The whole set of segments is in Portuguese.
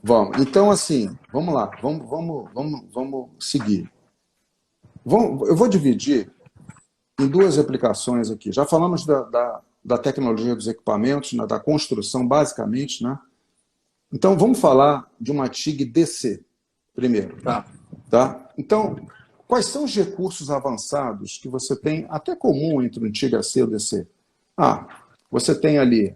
Vamos. Então, assim, vamos lá. Vamos seguir. Eu vou dividir em duas aplicações aqui. Já falamos da tecnologia dos equipamentos, né, da construção, basicamente, né? Então, vamos falar de uma TIG DC primeiro. Tá. Tá? Então, quais são os recursos avançados que você tem, até comum entre um TIG AC e o DC? Ah, você tem ali,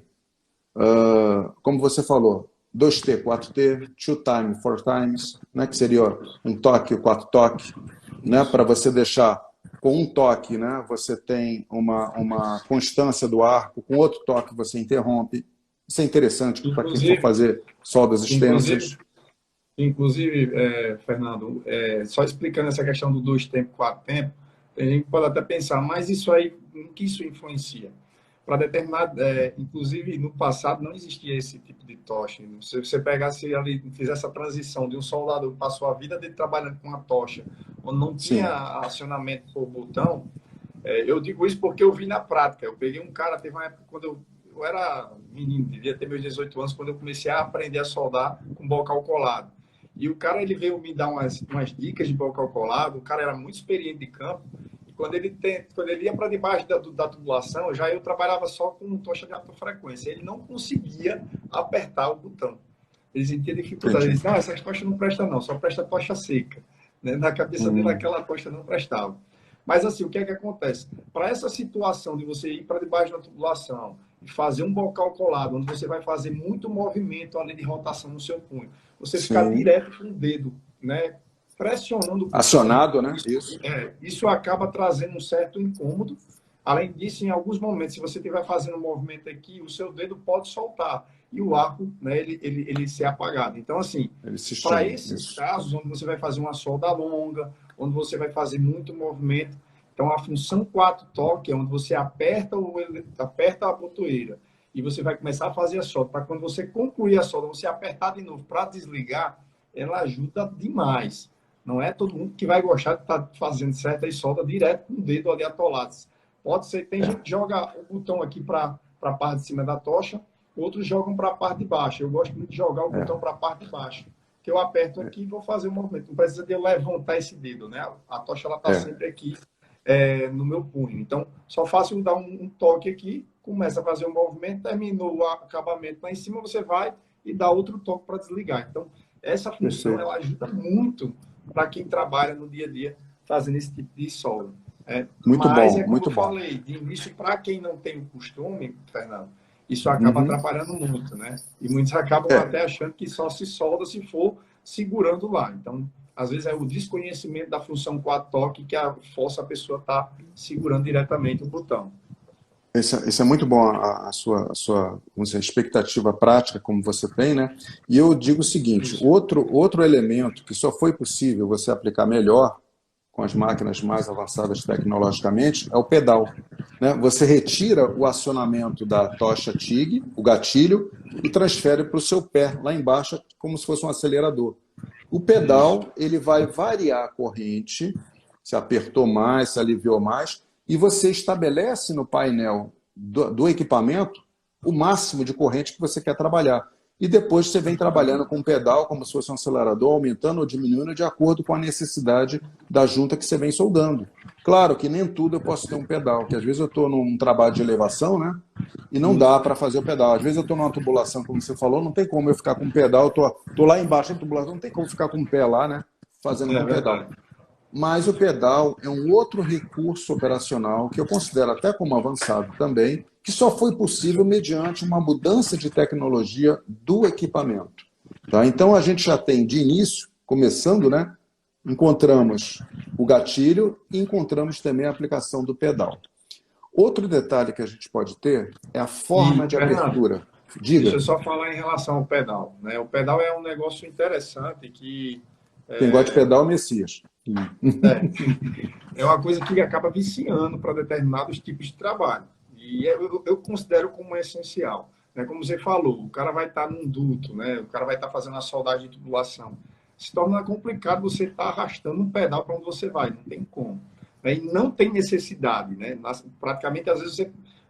como você falou, 2T, 4T, two time, four times, né, que seria um toque, quatro toque, né, Isso. para você deixar com um toque, né, você tem uma constância do arco, com outro toque você interrompe. Isso é interessante para quem for Inclusive, fazer soldas inclusive, extensas. Fernando, só explicando essa questão do dois tempos, quatro tempos, a gente pode até pensar, mas isso aí, em que isso influencia? Para determinado, inclusive no passado não existia esse tipo de tocha. Se você pegasse ali, fizesse essa transição de um soldador que passou a vida dele trabalhando com uma tocha, onde não tinha Sim, acionamento por botão, eu digo isso porque eu vi na prática. Eu peguei um cara, teve uma época quando eu era menino, devia ter meus 18 anos, quando eu comecei a aprender a soldar com bocal colado. E o cara, ele veio me dar umas dicas de bocal colado, o cara era muito experiente de campo, e quando ele ia para debaixo da tubulação, já eu trabalhava só com tocha de alta frequência. Ele não conseguia apertar o botão. Ele sentia dificuldade. Ele entendi. disse, não, essa tocha não presta não, só presta tocha seca. Né? Na cabeça dele, Hum, aquela tocha não prestava. Mas assim, o que é que acontece? Para essa situação de você ir para debaixo da tubulação e fazer um bocal colado, onde você vai fazer muito movimento além de rotação no seu punho, você ficar sim. direto com o dedo, né, pressionando o botão, Acionado, né? Isso. isso acaba trazendo um certo incômodo. Além disso, em alguns momentos, se você estiver fazendo um movimento aqui, o seu dedo pode soltar e o arco, né, ele ser apagado. Então, assim, Ele se para estende. esses Isso. casos, onde você vai fazer uma solda longa, onde você vai fazer muito movimento, então a função 4 toque é onde você aperta a botoeira e você vai começar a fazer a solda. Para quando você concluir a solda, você apertar de novo para desligar, ela ajuda demais. Não é todo mundo que vai gostar de estar tá fazendo certa e solda direto com o dedo ali atolado. Pode ser, tem É, gente que joga o botão aqui para a parte de cima da tocha, outros jogam para a parte de baixo. Eu gosto muito de jogar o botão é, para a parte de baixo. Que eu aperto aqui e vou fazer o movimento. Não precisa de eu levantar esse dedo, né? A tocha ela está é. sempre aqui no meu punho. Então, só faço dar um toque aqui, começa a fazer um movimento, terminou o acabamento lá em cima, você vai e dá outro toque para desligar. Então, essa função Perfeito. ela ajuda muito para quem trabalha no dia a dia fazendo esse tipo de solda. Muito Mas bom, é como eu muito bom. falei, de início, para quem não tem o costume, Fernando, isso acaba Uhum. atrapalhando muito, né? E muitos acabam É, até achando que só se solda se for segurando lá. Então, às vezes é o desconhecimento da função 4 toque que força a pessoa a estar tá segurando diretamente o botão. esse é muito bom a sua vamos dizer, expectativa prática, como você tem, né? E eu digo o seguinte: Isso. outro elemento que só foi possível você aplicar melhor com as máquinas mais avançadas tecnologicamente é o pedal. Né? Você retira o acionamento da tocha TIG, o gatilho, e transfere para o seu pé, lá embaixo, como se fosse um acelerador. O Isso. pedal ele vai variar a corrente, se apertou mais, se aliviou mais, e você estabelece no painel do equipamento o máximo de corrente que você quer trabalhar. E depois você vem trabalhando com o pedal como se fosse um acelerador, aumentando ou diminuindo de acordo com a necessidade da junta que você vem soldando. Claro que nem tudo eu posso ter um pedal, que às vezes eu estou num trabalho de elevação, né? E não dá Isso. para fazer o pedal. Às vezes eu estou numa tubulação, como você falou, não tem como eu ficar com o pedal, tô lá embaixo da tubulação, não tem como ficar com o pé lá, né? Fazendo É com o pedal. verdade. Mas o pedal é um outro recurso operacional que eu considero até como avançado também, que só foi possível mediante uma mudança de tecnologia do equipamento. Tá? Então a gente já tem de início, começando, né? Encontramos o gatilho e encontramos também a aplicação do pedal. Outro detalhe que a gente pode ter é a E, forma de Fernando, abertura. deixa eu Diga, só falar em relação ao pedal. Né? O pedal é um negócio interessante que quem gosta de pedal é o Messias. é, é uma coisa que acaba viciando para determinados tipos de trabalho. E eu considero como essencial. Né? Como você falou, o cara vai estar num duto, né? O cara vai estar fazendo a soldagem de tubulação. Se torna complicado você estar arrastando um pedal para onde você vai, não tem como. Né? E não tem necessidade. Né? Praticamente, às vezes,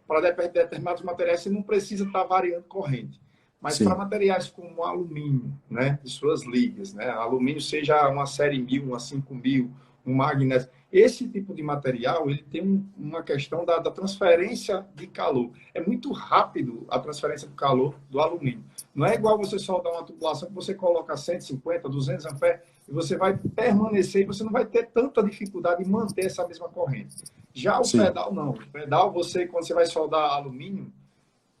para determinados materiais, você não precisa estar variando corrente. Mas para Sim, materiais como alumínio, né, de suas ligas, né, alumínio seja uma série 1000, uma 5000, um magnésio, esse tipo de material ele tem uma questão da transferência de calor. É muito rápido a transferência de calor do alumínio. Não é igual você soldar uma tubulação que você coloca 150, 200 amperes e você vai permanecer e você não vai ter tanta dificuldade em manter essa mesma corrente. Já o sim, pedal não. O pedal, você, quando você vai soldar alumínio,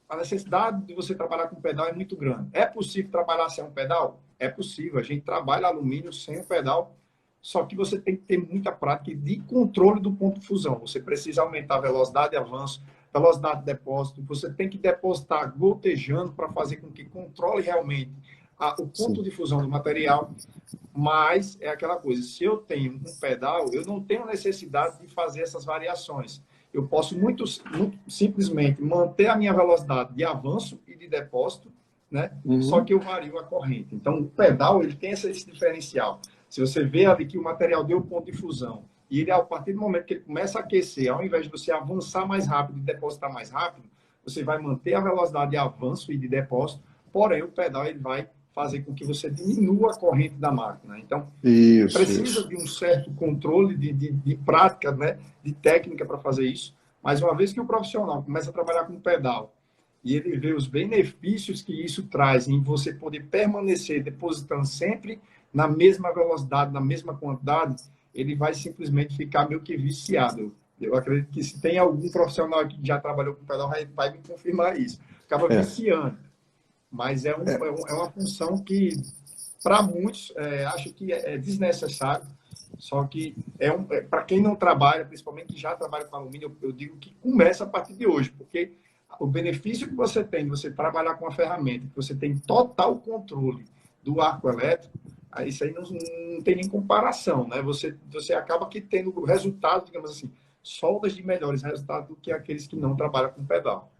a necessidade de você trabalhar com pedal é muito grande. É possível trabalhar sem um pedal? É possível. A gente trabalha alumínio sem o pedal, só que você tem que ter muita prática de controle do ponto de fusão. Você precisa aumentar a velocidade de avanço, velocidade de depósito. Você tem que depositar gotejando para fazer com que controle realmente o ponto sim. de fusão do material. Mas é aquela coisa, se eu tenho um pedal, eu não tenho necessidade de fazer essas variações. Eu posso muito simplesmente manter a minha velocidade de avanço e de depósito, né? Só Uhum. que eu vario a corrente. Então, o pedal ele tem esse diferencial. Se você vê ali que o material deu ponto de fusão e ele, a partir do momento que ele começa a aquecer, ao invés de você avançar mais rápido e depositar mais rápido, você vai manter a velocidade de avanço e de depósito, porém o pedal ele vai fazer com que você diminua a corrente da máquina. Então, Isso, precisa isso. de um certo controle de prática, né, de técnica para fazer isso. Mas uma vez que o profissional começa a trabalhar com pedal e ele vê os benefícios que isso traz em você poder permanecer depositando sempre na mesma velocidade, na mesma quantidade, ele vai simplesmente ficar meio que viciado. Eu acredito que se tem algum profissional aqui que já trabalhou com pedal, vai me confirmar isso. Acaba É, viciando. Mas é, é uma função que, para muitos, acho que é desnecessário. Só que para quem não trabalha, principalmente que já trabalha com alumínio, eu digo que começa a partir de hoje, porque o benefício que você tem de você trabalhar com a ferramenta, que você tem total controle do arco elétrico, isso aí não tem nem comparação, né? Você acaba que tendo resultado, digamos assim, soldas de melhores resultados do que aqueles que não trabalham com pedal.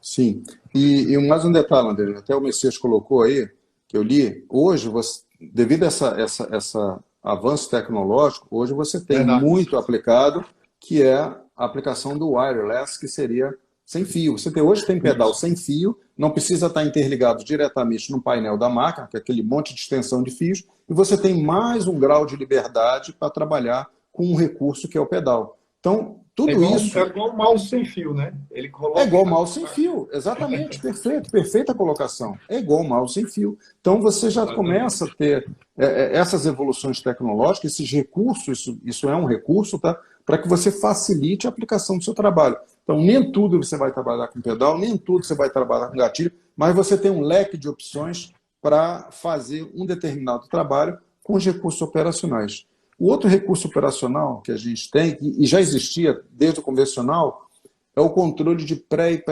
sim. E mais um detalhe, André, até o Messias colocou aí, que eu li, hoje, você, devido a essa avanço tecnológico, hoje você tem Verdade. muito aplicado, que é a aplicação do wireless, que seria sem fio. Hoje tem pedal Isso. sem fio, não precisa estar interligado diretamente no painel da máquina, que é aquele monte de extensão de fios, e você tem mais um grau de liberdade para trabalhar com um recurso que é o pedal. Então, tudo É isso igual o mouse sem fio, né? Ele é coloca. igual mouse sem fio, exatamente, perfeito, perfeita colocação. É igual mouse sem fio. Então você já Exatamente. começa a ter essas evoluções tecnológicas, esses recursos, isso é um recurso, tá? Para que você facilite a aplicação do seu trabalho. Então, nem tudo você vai trabalhar com pedal, nem tudo você vai trabalhar com gatilho, mas você tem um leque de opções para fazer um determinado trabalho com os recursos operacionais. O outro recurso operacional que a gente tem, e já existia desde o convencional, é o controle de pré e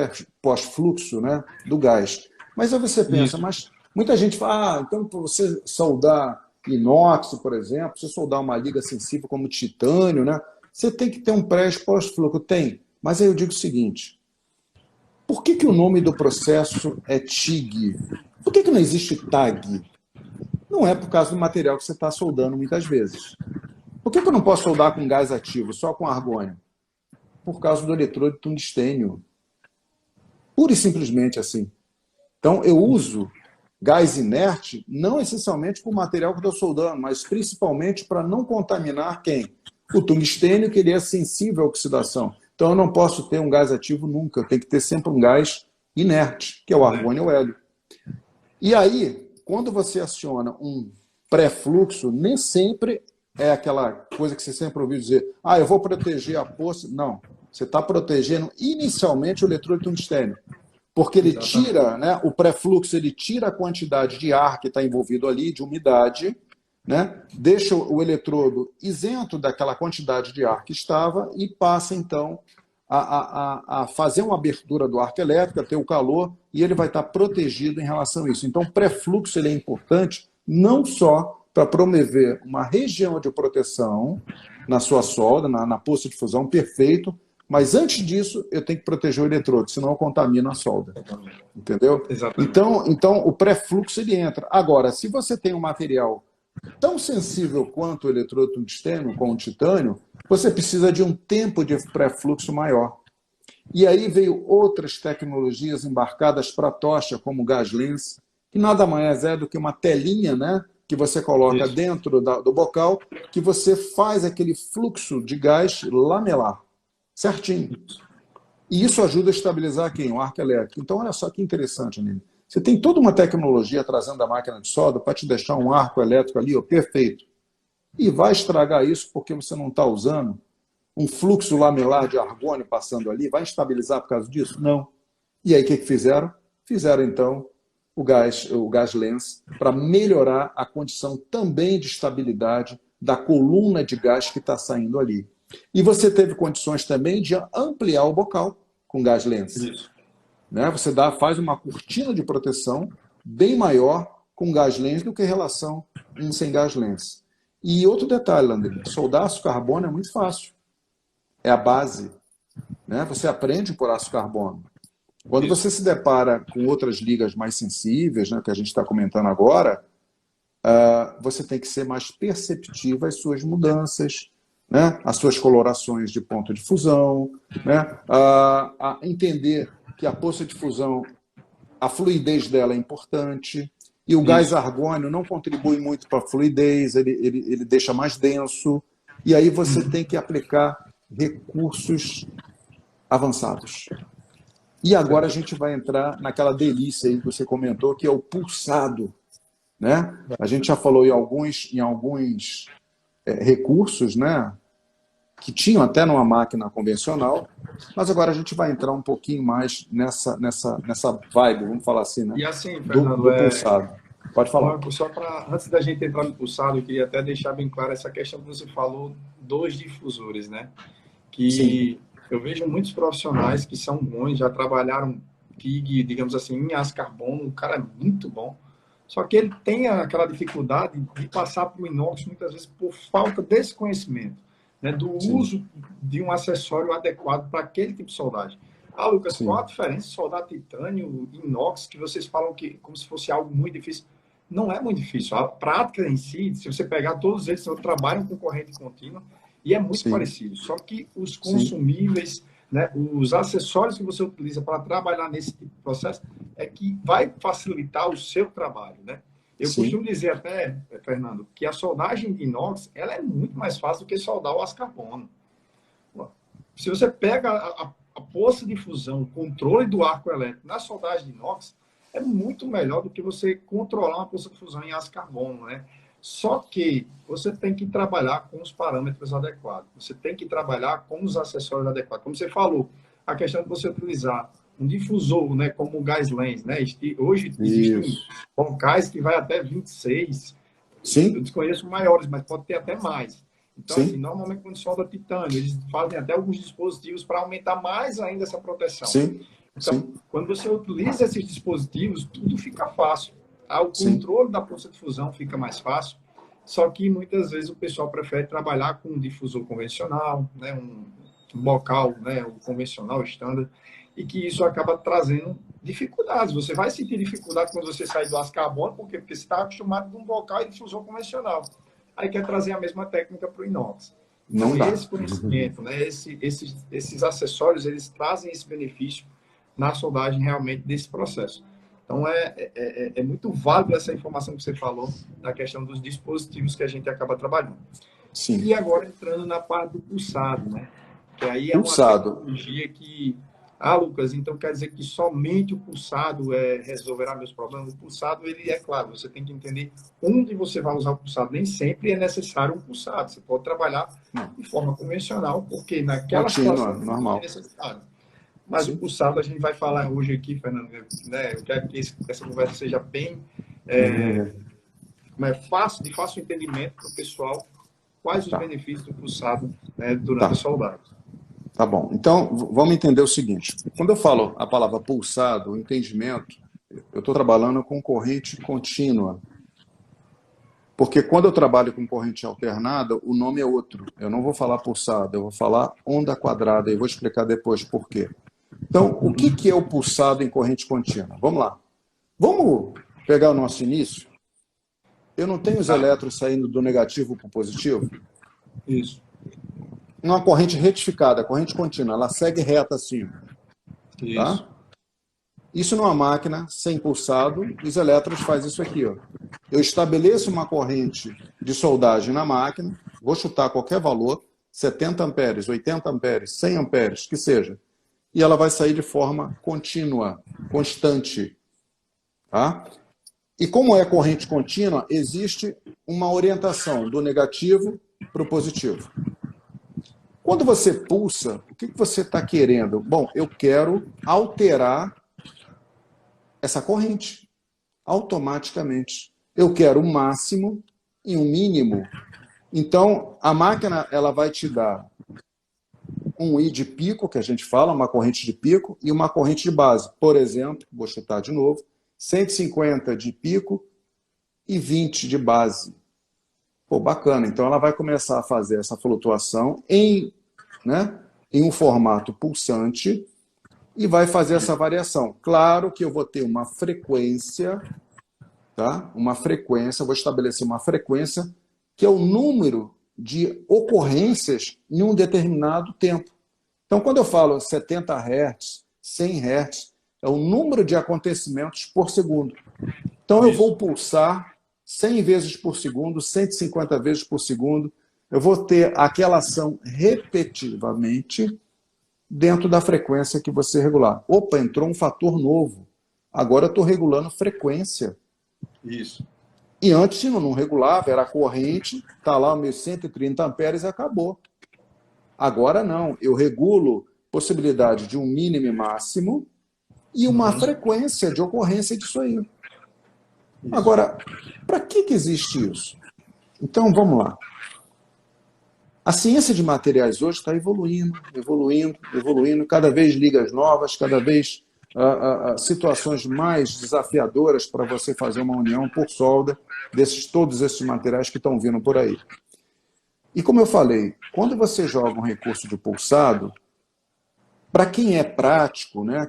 pós-fluxo, né, do gás. Mas aí você pensa, Isso. mas muita gente fala, então para você soldar inox, por exemplo, você soldar uma liga sensível como titânio, né, você tem que ter um pré e pós-fluxo. Tem, mas aí eu digo o seguinte, por que o nome do processo é TIG? Por que não existe TAG? Não é por causa do material que você está soldando muitas vezes. Por que eu não posso soldar com gás ativo, só com argônio? Por causa do eletrodo de tungstênio. Pura e simplesmente assim. Então, eu uso gás inerte não essencialmente para o material que eu estou soldando, mas principalmente para não contaminar quem? O tungstênio, que ele é sensível à oxidação. Então, eu não posso ter um gás ativo nunca. Eu tenho que ter sempre um gás inerte, que é o Né? argônio ou hélio. E aí, quando você aciona um pré-fluxo, nem sempre é aquela coisa que você sempre ouviu dizer, eu vou proteger a poça. Não, você está protegendo inicialmente o eletrodo de tungstênio, porque ele Exatamente. tira, né, o pré-fluxo, ele tira a quantidade de ar que está envolvido ali, de umidade, né, deixa o eletrodo isento daquela quantidade de ar que estava e passa, então, a fazer uma abertura do arco elétrico, a ter o calor, e ele vai estar protegido em relação a isso. Então, o pré-fluxo ele é importante não só para promover uma região de proteção na sua solda, na poça de fusão, perfeito, mas antes disso eu tenho que proteger o eletrodo, senão eu contamino a solda. Entendeu? Exatamente. Então o pré-fluxo ele entra. Agora, se você tem um material tão sensível quanto o eletrodo tungstênio, com o titânio, você precisa de um tempo de pré-fluxo maior. E aí veio outras tecnologias embarcadas para a tocha, como o GasLens, que nada mais é do que uma telinha, né, que você coloca Isso. dentro do bocal, que você faz aquele fluxo de gás lamelar, certinho. E isso ajuda a estabilizar quem? O arco elétrico. Então, olha só que interessante, Nini. Você tem toda uma tecnologia trazendo a máquina de solda para te deixar um arco elétrico ali, ó, perfeito. E vai estragar isso porque você não está usando um fluxo lamelar de argônio passando ali? Vai estabilizar por causa disso? Não. E aí o que fizeram? Fizeram, então, o GasLens para melhorar a condição também de estabilidade da coluna de gás que está saindo ali. E você teve condições também de ampliar o bocal com GasLens. Isso. Né? Você faz uma cortina de proteção bem maior com GasLens do que em relação sem GasLens. E outro detalhe, Landry, soldar aço carbono é muito fácil. É a base. Né? Você aprende por aço carbono. Quando você se depara com outras ligas mais sensíveis, né, que a gente está comentando agora, você tem que ser mais perceptivo às suas mudanças, né, às suas colorações de ponto de fusão, né, a entender que a poça de fusão, a fluidez dela é importante, e o gás argônio não contribui muito para a fluidez, ele deixa mais denso, e aí você tem que aplicar recursos avançados. E agora a gente vai entrar naquela delícia aí que você comentou, que é o pulsado. Né? A gente já falou em alguns recursos, né, que tinham até numa máquina convencional, mas agora a gente vai entrar um pouquinho mais nessa vibe, vamos falar assim, né, E assim, Fernando, do pulsado. Pode falar. Só para, antes da gente entrar no pulsado, eu queria até deixar bem claro essa questão que você falou dos difusores, né? Que Sim. eu vejo muitos profissionais que são bons, já trabalharam TIG, digamos assim, em aço carbono, o cara é muito bom. Só que ele tem aquela dificuldade de passar para o inox, muitas vezes por falta desse conhecimento, né, do uso de um acessório adequado para aquele tipo de soldagem. Ah, Lucas, qual a diferença de soldar titânio, inox, que vocês falam que como se fosse algo muito difícil? Não é muito difícil. A prática em si, se você pegar todos eles, trabalham com corrente contínua e é muito parecido. Só que os consumíveis, né, os acessórios que você utiliza para trabalhar nesse tipo de processo é que vai facilitar o seu trabalho, né? Eu costumo dizer até, Fernando, que a soldagem de inox ela é muito mais fácil do que soldar o aço carbono. Se você pega a poça de fusão, o controle do arco elétrico na soldagem de inox, é muito melhor do que você controlar uma poça de fusão em aço carbono, né? Só que você tem que trabalhar com os parâmetros adequados. Você tem que trabalhar com os acessórios adequados. Como você falou, a questão de você utilizar um difusor, né, como o GasLens, né? Hoje existem bocais que vai até 26. Sim. Eu desconheço maiores, mas pode ter até mais. Então, assim, normalmente quando solda titânio, eles fazem até alguns dispositivos para aumentar mais ainda essa proteção. Então, quando você utiliza esses dispositivos, tudo fica fácil. O controle da poça de fusão fica mais fácil, só que muitas vezes o pessoal prefere trabalhar com um difusor convencional, né, um bocal, né, o convencional, estándar, e que isso acaba trazendo dificuldades. Você vai sentir dificuldade quando você sai do aço carbono, porque você está acostumado com um bocal e difusor convencional. Aí quer trazer a mesma técnica para o inox. Então, esse conhecimento, né, esses acessórios, eles trazem esse benefício na soldagem realmente desse processo. Então, é muito válido essa informação que você falou da questão dos dispositivos que a gente acaba trabalhando. E agora, entrando na parte do pulsado, né? Que aí é uma tecnologia que... Ah, Lucas, então quer dizer que somente o pulsado resolverá meus problemas? O pulsado, ele é claro, você tem que entender onde você vai usar o pulsado. Nem sempre é necessário um pulsado. Você pode trabalhar de forma convencional, porque naquela situação normal. É necessário. Mas o pulsado a gente vai falar hoje aqui, Fernando, né? Eu quero que essa conversa seja bem fácil, de fácil entendimento para o pessoal, quais os benefícios do pulsado, né, durante a soldagem. Tá bom. Então, vamos entender o seguinte. Quando eu falo a palavra pulsado, o entendimento, eu estou trabalhando com corrente contínua. Porque quando eu trabalho com corrente alternada, o nome é outro. Eu não vou falar pulsado, eu vou falar onda quadrada, e vou explicar depois por quê. Então, o que é o pulsado em corrente contínua? Vamos lá. Vamos pegar o nosso início? Eu não tenho os elétrons saindo do negativo para o positivo? Isso. Uma corrente retificada, corrente contínua, ela segue reta assim. Tá? Isso numa máquina sem pulsado, os elétrons fazem isso aqui. Ó. Eu estabeleço uma corrente de soldagem na máquina, vou chutar qualquer valor, 70 amperes, 80 amperes, 100 amperes, que seja. E ela vai sair de forma contínua, constante. Tá? E como é corrente contínua, existe uma orientação do negativo para o positivo. Quando você pulsa, o que você está querendo? Bom, eu quero alterar essa corrente automaticamente. Eu quero um máximo e um mínimo. Então, a máquina ela vai te dar um I de pico, que a gente fala, uma corrente de pico, e uma corrente de base. Por exemplo, vou chutar de novo, 150 de pico e 20 de base. Pô, bacana. Então, ela vai começar a fazer essa flutuação em um formato pulsante e vai fazer essa variação. Claro que eu vou ter uma frequência, tá? Uma frequência, vou estabelecer uma frequência que é o número de ocorrências em um determinado tempo. Então, quando eu falo 70 Hz, 100 Hz, é o número de acontecimentos por segundo. Então, eu vou pulsar 100 vezes por segundo, 150 vezes por segundo. Eu vou ter aquela ação repetitivamente dentro da frequência que você regular. Opa, entrou um fator novo. Agora eu estou regulando frequência. Isso. E antes, eu não regulava, era corrente, está lá os meus 130 amperes e acabou. Agora não, eu regulo possibilidade de um mínimo e máximo e uma frequência de ocorrência disso aí. Agora, para que existe isso? Então, vamos lá. A ciência de materiais hoje está evoluindo, cada vez ligas novas, cada vez situações mais desafiadoras para você fazer uma união por solda todos esses materiais que estão vindo por aí. E como eu falei, quando você joga um recurso de pulsado, para quem é prático, né,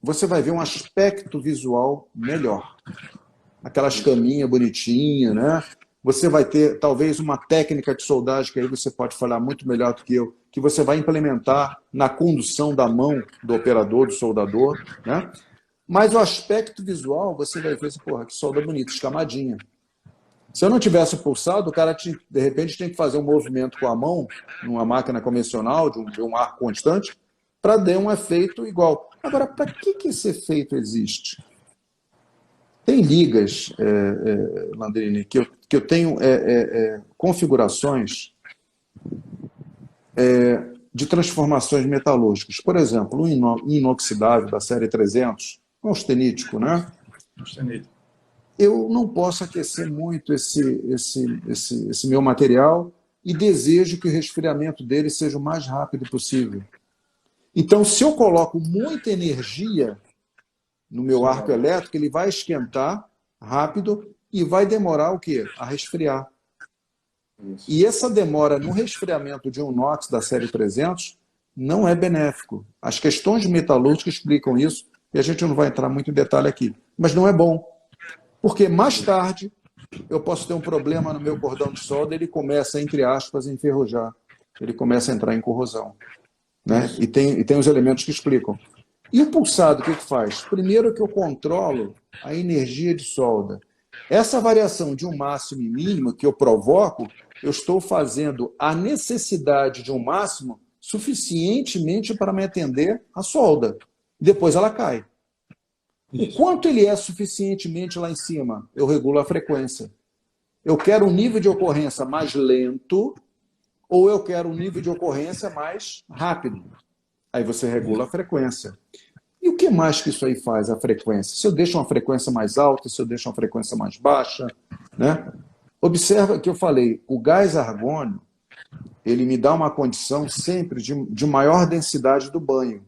você vai ver um aspecto visual melhor. Aquelas caminhas bonitinhas, né? Você vai ter, talvez, uma técnica de soldagem, que aí você pode falar muito melhor do que eu, que você vai implementar na condução da mão do operador, do soldador, né? Mas o aspecto visual, você vai ver, porra, que solda bonita, escamadinha. Se eu não tivesse pulsado, o cara, de repente, tem que fazer um movimento com a mão, numa máquina convencional, de um ar constante, para dar um efeito igual. Agora, para que esse efeito existe? Tem ligas, Landrini, que eu tenho configurações de transformações metalúrgicas. Por exemplo, um inoxidável da série 300, um austenítico, né? Austenítico. Eu não posso aquecer muito esse meu material e desejo que o resfriamento dele seja o mais rápido possível. Então, se eu coloco muita energia no meu arco elétrico, ele vai esquentar rápido e vai demorar o quê? A resfriar. Isso. E essa demora no resfriamento de um inox da série 300 não é benéfico. As questões metalúrgicas explicam isso e a gente não vai entrar muito em detalhe aqui. Mas não é bom. Porque mais tarde eu posso ter um problema no meu cordão de solda, ele começa, entre aspas, a enferrujar. Ele começa a entrar em corrosão. Né? E tem os elementos que explicam. E o pulsado, o que faz? Primeiro que eu controlo a energia de solda. Essa variação de um máximo e mínimo que eu provoco, eu estou fazendo a necessidade de um máximo suficientemente para me atender a solda. Depois ela cai. O quanto ele é suficientemente lá em cima? Eu regulo a frequência. Eu quero um nível de ocorrência mais lento ou eu quero um nível de ocorrência mais rápido. Aí você regula a frequência. E o que mais que isso aí faz, a frequência? Se eu deixo uma frequência mais alta, se eu deixo uma frequência mais baixa, né? Observa que eu falei, o gás argônio, ele me dá uma condição sempre de maior densidade do banho.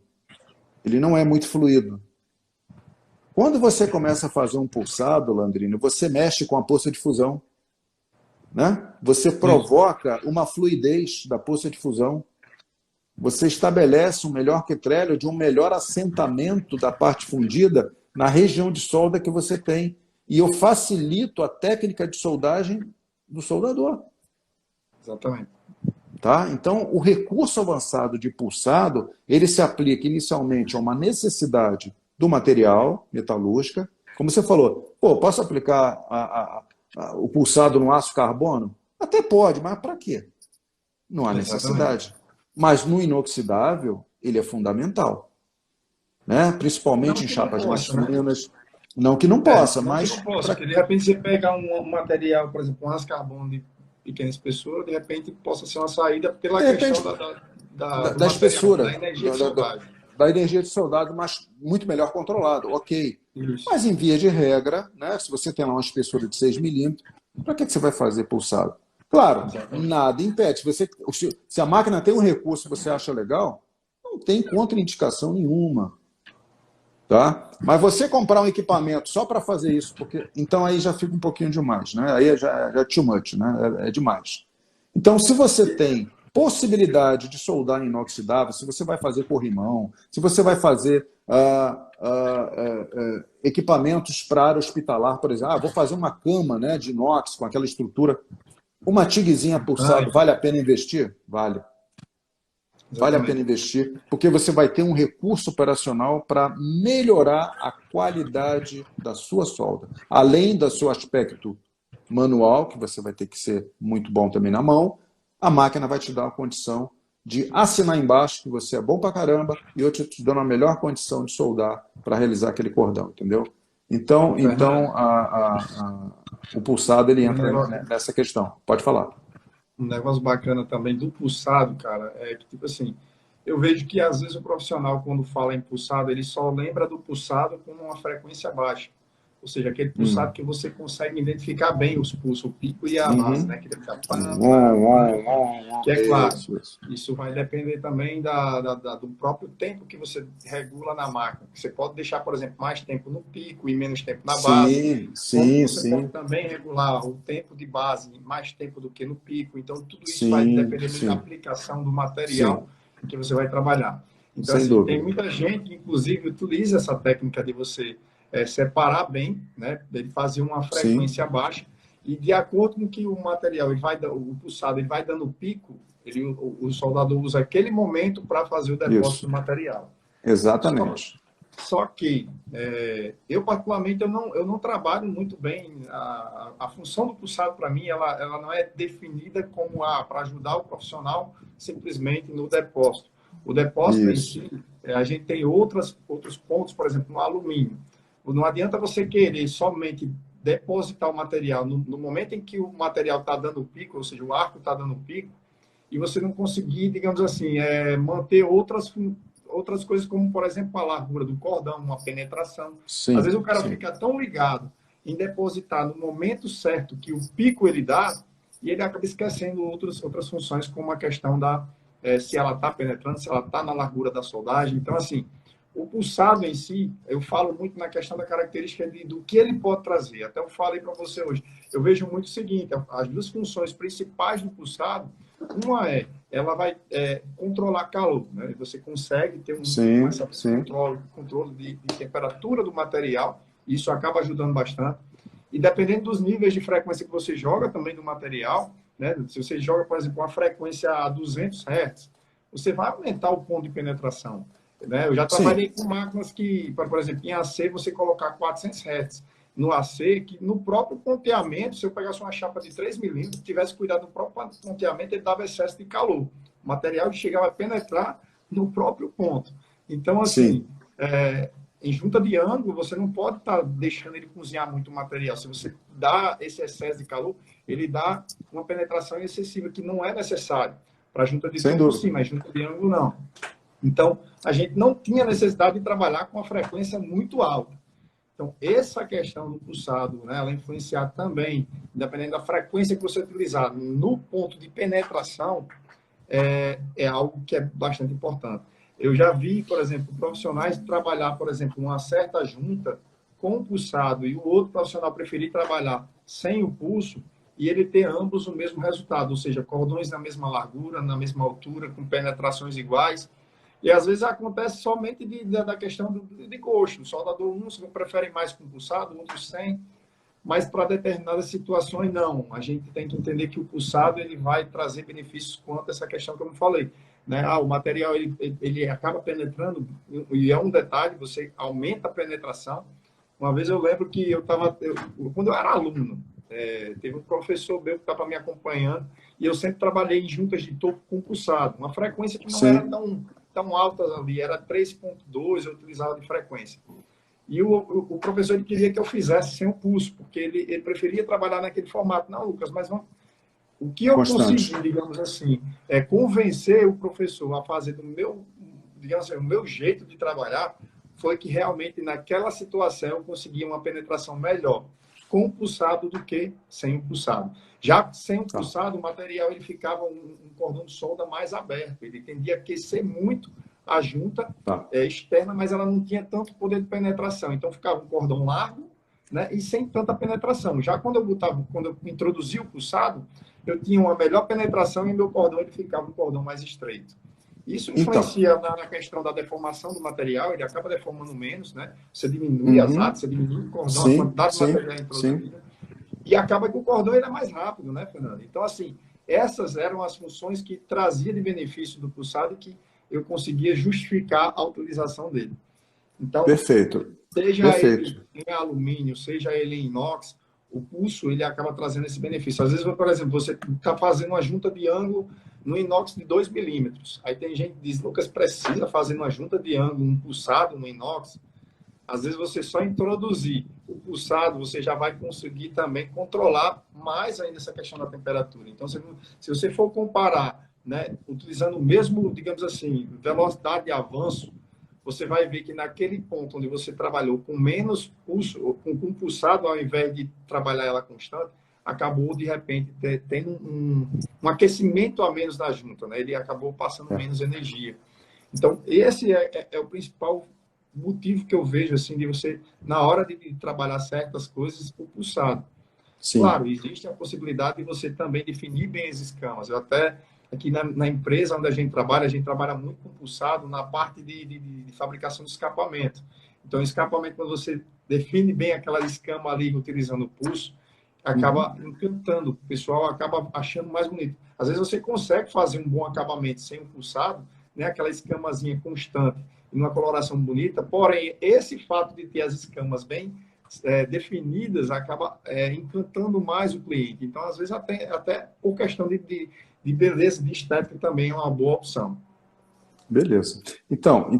Ele não é muito fluido. Quando você começa a fazer um pulsado, Landrino, você mexe com a poça de fusão. Né? Você provoca uma fluidez da poça de fusão. Você estabelece um melhor quitrélio de um melhor assentamento da parte fundida na região de solda que você tem. E eu facilito a técnica de soldagem do soldador. Exatamente. Tá? Então, o recurso avançado de pulsado, ele se aplica inicialmente a uma necessidade do material metalúrgica. Como você falou, pô, posso aplicar o pulsado no aço carbono? Até pode, mas para quê? Não há Exatamente. necessidade. Mas no inoxidável, ele é fundamental, né? Não Principalmente em que não chapas mais possa, né? finas. Não que não possa, Não que mas não possa, pra, porque de repente você pegar um material, por exemplo, um aço carbono de pequena espessura, de repente possa ser uma saída pela de questão repente, do da material, da espessura, energia de soldagem. da energia de soldado, mas muito melhor controlado, ok. Isso. Mas em via de regra, né, se você tem lá uma espessura de 6 milímetros, para que você vai fazer pulsado? Claro, Exatamente. nada impede. Se a máquina tem um recurso que você acha legal, não tem contraindicação nenhuma. Tá? Mas você comprar um equipamento só para fazer isso, porque então aí já fica um pouquinho demais, né? Aí já é too much, né? É demais. Então, se você tem possibilidade de soldar em inoxidável, se você vai fazer corrimão, se você vai fazer equipamentos para área hospitalar, por exemplo, vou fazer uma cama, né, de inox com aquela estrutura, uma tiguezinha pulsado, vale a pena investir? Vale. Vale a pena Exatamente. investir, porque você vai ter um recurso operacional para melhorar a qualidade da sua solda. Além do seu aspecto manual, que você vai ter que ser muito bom também na mão, a máquina vai te dar a condição de assinar embaixo que você é bom pra caramba e eu te dando a melhor condição de soldar para realizar aquele cordão, entendeu? Então Fernando, o pulsado ele um entra negócio, nessa questão. Pode falar. um negócio bacana também do pulsado, cara, é que, tipo assim, eu vejo que às vezes o profissional, quando fala em pulsado, ele só lembra do pulsado com uma frequência baixa. Ou seja, aquele pulsado que você consegue identificar bem os pulsos, o pico e a base, né? Uhum. Que ele fica pam, pam, pam. Que é claro, Isso. isso vai depender também do próprio tempo que você regula na máquina. Você pode deixar, por exemplo, mais tempo no pico e menos tempo na base. Sim, Como sim, você pode sim, também regular o tempo de base, mais tempo do que no pico. Então, tudo isso vai sim, depender muito da sim, aplicação do sim, material que você vai trabalhar. Então, sem assim, tem dúvida. muita gente que, inclusive, utiliza essa técnica de você separar bem, né? Ele fazer uma Sim, frequência baixa e de acordo com que o material ele vai o pulsado ele vai dando pico, o soldador usa aquele momento para fazer o depósito isso, do material. Só, exatamente. só que eu particularmente eu não trabalho muito bem a função do pulsado para mim ela não é definida como para ajudar o profissional simplesmente no depósito. O depósito em Isso. si a gente tem outros pontos, por exemplo, no alumínio. Não adianta você querer somente depositar o material no momento em que o material está dando pico, ou seja, o arco está dando pico, e você não conseguir, digamos assim, manter outras coisas, como, por exemplo, a largura do cordão, uma penetração. Às vezes Sim, o cara sim, fica tão ligado em depositar no momento certo que o pico ele dá, e ele acaba esquecendo outras funções, como a questão se ela está penetrando, se ela está na largura da soldagem. Então, assim, o pulsado em si, eu falo muito na questão da característica do que ele pode trazer. Até eu falei para você hoje. Eu vejo muito o seguinte: as duas funções principais do pulsado, uma ela vai controlar calor, né? Você consegue ter sim, essa sim, controle de temperatura do material, isso acaba ajudando bastante. E dependendo dos níveis de frequência que você joga também do material, né? Se você joga, por exemplo, uma frequência a 200 Hz, você vai aumentar o ponto de penetração. Né? Eu já sim, trabalhei com máquinas que, por exemplo, em AC você colocar 400 Hz no AC, que no próprio ponteamento, se eu pegasse uma chapa de 3 milímetros, tivesse cuidado do próprio ponteamento, ele dava excesso de calor. O material chegava a penetrar no próprio ponto. Então, assim, sim, em junta de ângulo, você não pode estar deixando ele cozinhar muito o material. Se você dá esse excesso de calor, ele dá uma penetração excessiva, que não é necessário. Para junta de sem duplo, dúvida. sim, mas junta de ângulo, não. Então, a gente não tinha necessidade de trabalhar com uma frequência muito alta. Então, essa questão do pulsado, né, ela influenciar também, dependendo da frequência que você utilizar no ponto de penetração, é algo que é bastante importante. Eu já vi, por exemplo, profissionais trabalhar, por exemplo, uma certa junta com o pulsado e o outro profissional preferir trabalhar sem o pulso e ele ter ambos o mesmo resultado, ou seja, cordões na mesma largura, na mesma altura, com penetrações iguais. E às vezes acontece somente da questão de gosto. O soldador, uns preferem mais com pulsado, outros sem. mas para determinadas situações não. A gente tem que entender que o pulsado ele vai trazer benefícios quanto a essa questão que eu falei, né? O material ele acaba penetrando, e é um detalhe, você aumenta a penetração. Uma vez eu lembro que quando eu era aluno, teve um professor meu que estava me acompanhando, e eu sempre trabalhei em juntas de topo com pulsado, uma frequência que não Sim. era tão alta ali, era 3.2, eu utilizava de frequência. E o professor ele queria que eu fizesse sem o pulso, porque ele preferia trabalhar naquele formato. Não, Lucas, mas o que eu Constante. consegui, digamos assim, é convencer o professor a fazer do meu, digamos assim, o meu jeito de trabalhar, foi que realmente naquela situação eu conseguia uma penetração melhor com o pulsado do que sem o pulsado. Já sem o Tá. pulsado, o material ele ficava um cordão de solda mais aberto, ele tendia a aquecer muito a junta Tá. externa, mas ela não tinha tanto poder de penetração. Então ficava um cordão largo, né, e sem tanta penetração. Já quando eu introduzia o pulsado, eu tinha uma melhor penetração e meu cordão ele ficava um cordão mais estreito. Isso Então. influencia na questão da deformação do material, ele acaba deformando menos, né? Você diminui as artes, você diminui o cordão, a Sim, quantidade de sim, material sim. introduzida, e acaba que o cordão ele é mais rápido, né, Fernando? Então, assim, essas eram as funções que trazia de benefício do pulsado e que eu conseguia justificar a utilização dele. Então, Perfeito. seja ele Perfeito. em alumínio, seja ele em inox, o pulso ele acaba trazendo esse benefício. Às vezes, por exemplo, você está fazendo uma junta de ângulo no inox de 2 milímetros. Aí tem gente que diz, Lucas, precisa fazer uma junta de ângulo, um pulsado no inox. Às vezes, você só introduzir o pulsado, você já vai conseguir também controlar mais ainda essa questão da temperatura. Então, se você for comparar, né, utilizando o mesmo, digamos assim, velocidade de avanço, você vai ver que naquele ponto onde você trabalhou com menos pulso, com pulsado, ao invés de trabalhar ela constante, acabou, de repente, tendo um aquecimento a menos da junta, né? Ele acabou passando É. menos energia. Então, esse é o principal motivo que eu vejo, assim, de você, na hora de trabalhar certas coisas, o pulsado. Sim. Claro, existe a possibilidade de você também definir bem as escamas. Eu até, aqui na empresa onde a gente trabalha muito com pulsado na parte de fabricação de escapamento. Então, escapamento, quando você define bem aquela escama ali utilizando o pulso, Uhum. acaba encantando, o pessoal acaba achando mais bonito. Às vezes você consegue fazer um bom acabamento sem o pulsado, né, aquela escamazinha constante e uma coloração bonita, porém, esse fato de ter as escamas bem definidas acaba encantando mais o cliente. Então, às vezes, até por questão de beleza, de estética também é uma boa opção. Beleza. Então,